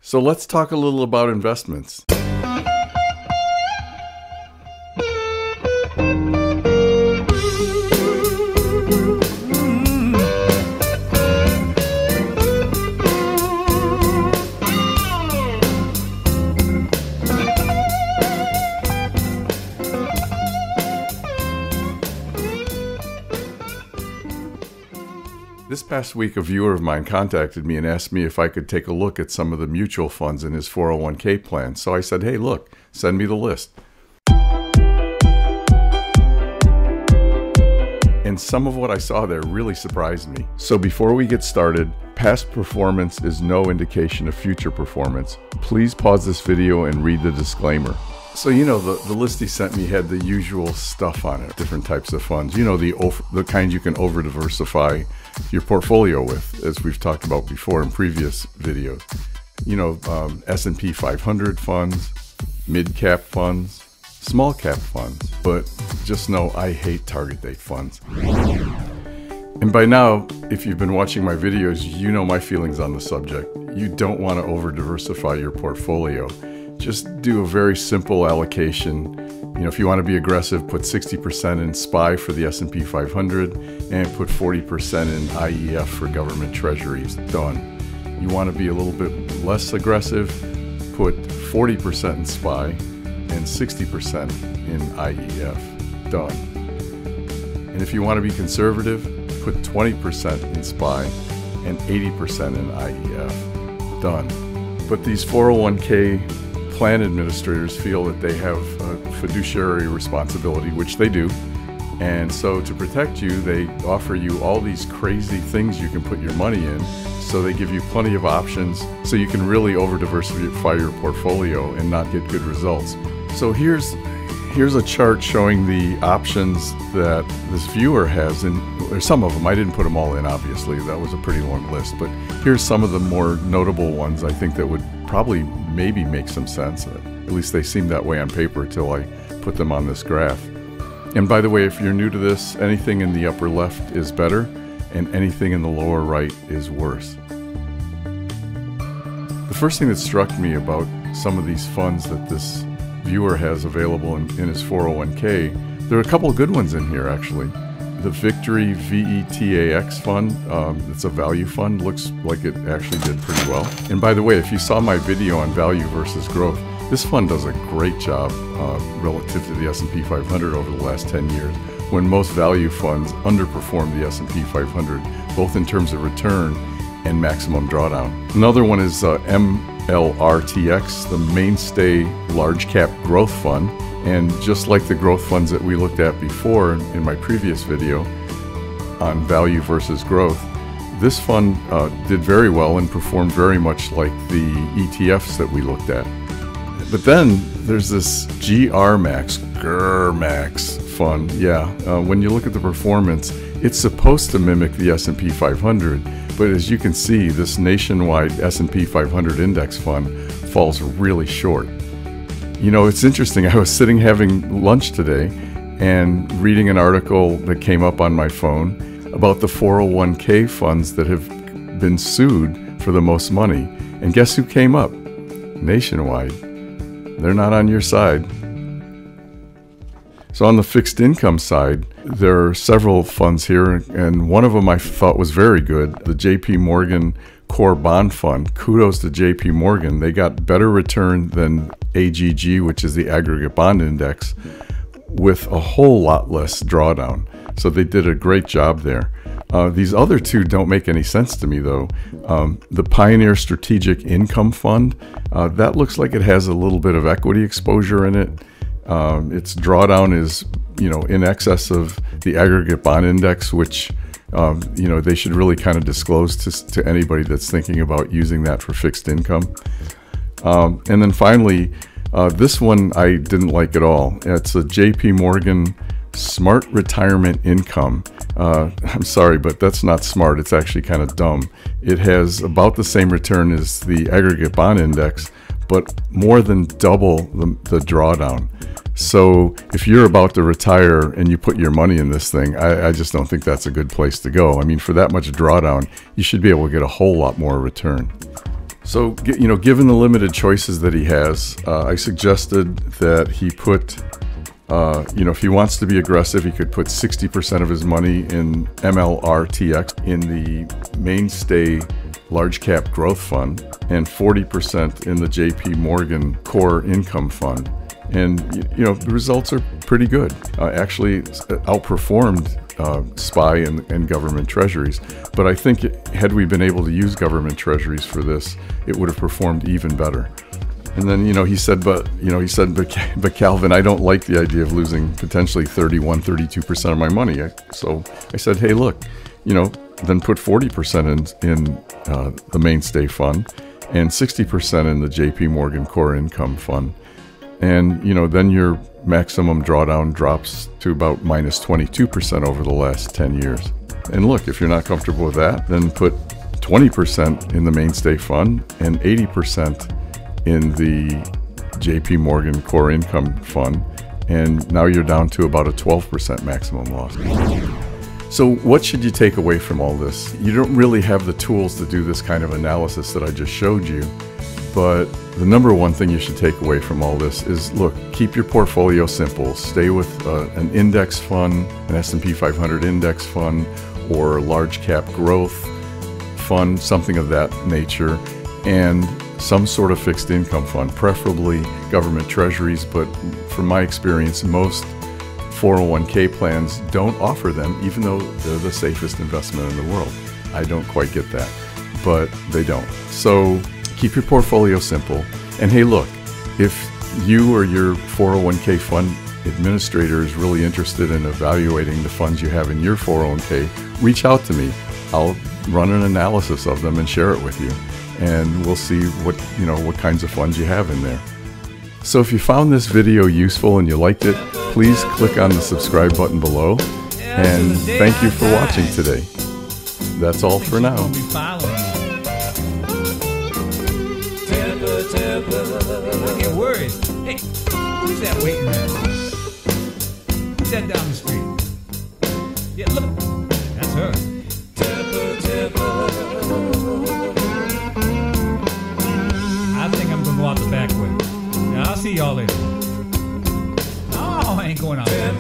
So let's talk a little about investments. This past week, a viewer of mine contacted me and asked me if I could take a look at some of the mutual funds in his 401k plan. So I said, hey, look, send me the list. And some of what I saw there really surprised me. So before we get started, past performance is no indication of future performance. Please pause this video and read the disclaimer. So, you know, the list he sent me had the usual stuff on it, different types of funds. You know, the kind you can over-diversify your portfolio with, as we've talked about before in previous videos. You know, S&P 500 funds, mid-cap funds, small-cap funds. But just know I hate target date funds. And by now, if you've been watching my videos, you know my feelings on the subject. You don't want to over-diversify your portfolio. Just do a very simple allocation. You know, if you want to be aggressive, put 60% in SPY for the S&P 500 and put 40% in IEF for government treasuries. Done. You want to be a little bit less aggressive, put 40% in SPY and 60% in IEF. Done. And if you want to be conservative, put 20% in SPY and 80% in IEF. Done. But these 401k plan administrators feel that they have a fiduciary responsibility, which they do. And so to protect you, they offer you all these crazy things you can put your money in. So they give you plenty of options so you can really over-diversify your portfolio and not get good results. So here's a chart showing the options that this viewer has, and there's some of them. I didn't put them all in, obviously. That was a pretty long list. But here's some of the more notable ones I think that would probably maybe make some sense. At least they seem that way on paper until I put them on this graph. And by the way, if you're new to this, anything in the upper left is better and anything in the lower right is worse. The first thing that struck me about some of these funds that this viewer has available in his 401k, there are a couple of good ones in here actually. The Victory VETAX fund, it's a value fund, looks like it actually did pretty well. And by the way, if you saw my video on value versus growth, this fund does a great job relative to the S&P 500 over the last 10 years, when most value funds underperform the S&P 500, both in terms of return and maximum drawdown. Another one is MLRTX, the Mainstay Large Cap Growth Fund. And just like the growth funds that we looked at before in my previous video on value versus growth, this fund did very well and performed very much like the ETFs that we looked at. But then there's this GRMAX fund. Yeah, when you look at the performance, it's supposed to mimic the S&P 500, but as you can see, this nationwide S&P 500 index fund falls really short. You know, it's interesting. I was sitting having lunch today and reading an article that came up on my phone about the 401k funds that have been sued for the most money. And guess who came up? Nationwide. They're not on your side. So on the fixed income side, there are several funds here, and one of them I thought was very good, the JP Morgan Core Bond Fund. Kudos to JP Morgan. They got better return than AGG, which is the aggregate bond index, with a whole lot less drawdown. So they did a great job there. These other two don't make any sense to me though. The Pioneer Strategic Income Fund, that looks like it has a little bit of equity exposure in it. Its drawdown is, you know, in excess of the aggregate bond index, which you know, they should really kind of disclose to anybody that's thinking about using that for fixed income. And then finally, this one I didn't like at all. It's a JP Morgan Smart Retirement Income. I'm sorry, but that's not smart. It's actually kind of dumb. It has about the same return as the aggregate bond index, but more than double the drawdown. So if you're about to retire and you put your money in this thing, I just don't think that's a good place to go. I mean, for that much drawdown, you should be able to get a whole lot more return. So, given the limited choices that he has, I suggested that he put, if he wants to be aggressive, he could put 60% of his money in MLRTX in the mainstay large cap growth fund and 40% in the JP Morgan core income fund. And, the results are pretty good. Actually outperformed SPY and government treasuries. But I think had we been able to use government treasuries for this, it would have performed even better. And then, he said, but Calvin, I don't like the idea of losing potentially 32% of my money. So I said, hey, look, then put 40% in the mainstay fund and 60% in the JP Morgan core income fund. And, then your maximum drawdown drops to about minus 22% over the last 10 years. And look, if you're not comfortable with that, then put 20% in the mainstay fund and 80% in the JP Morgan core income fund. And now you're down to about a 12% maximum loss. So what should you take away from all this? You don't really have the tools to do this kind of analysis that I just showed you. But the number one thing you should take away from all this is, look, keep your portfolio simple. Stay with an index fund, an S&P 500 index fund, or a large cap growth fund, something of that nature, and some sort of fixed income fund, preferably government treasuries. But from my experience, most 401k plans don't offer them, even though they're the safest investment in the world. I don't quite get that, but they don't. So keep your portfolio simple. And hey, look, if you or your 401k fund administrator is really interested in evaluating the funds you have in your 401k, reach out to me. I'll run an analysis of them and share it with you. And we'll see what kinds of funds you have in there. So if you found this video useful and you liked it, please click on the subscribe button below. And thank you for watching today. That's all for now. Don't get worried. Hey, who's that waiting there? Who's that down the street? Yeah, look. That's her. I think I'm going to go out the back way. Yeah, I'll see y'all later. Oh, I ain't going out there.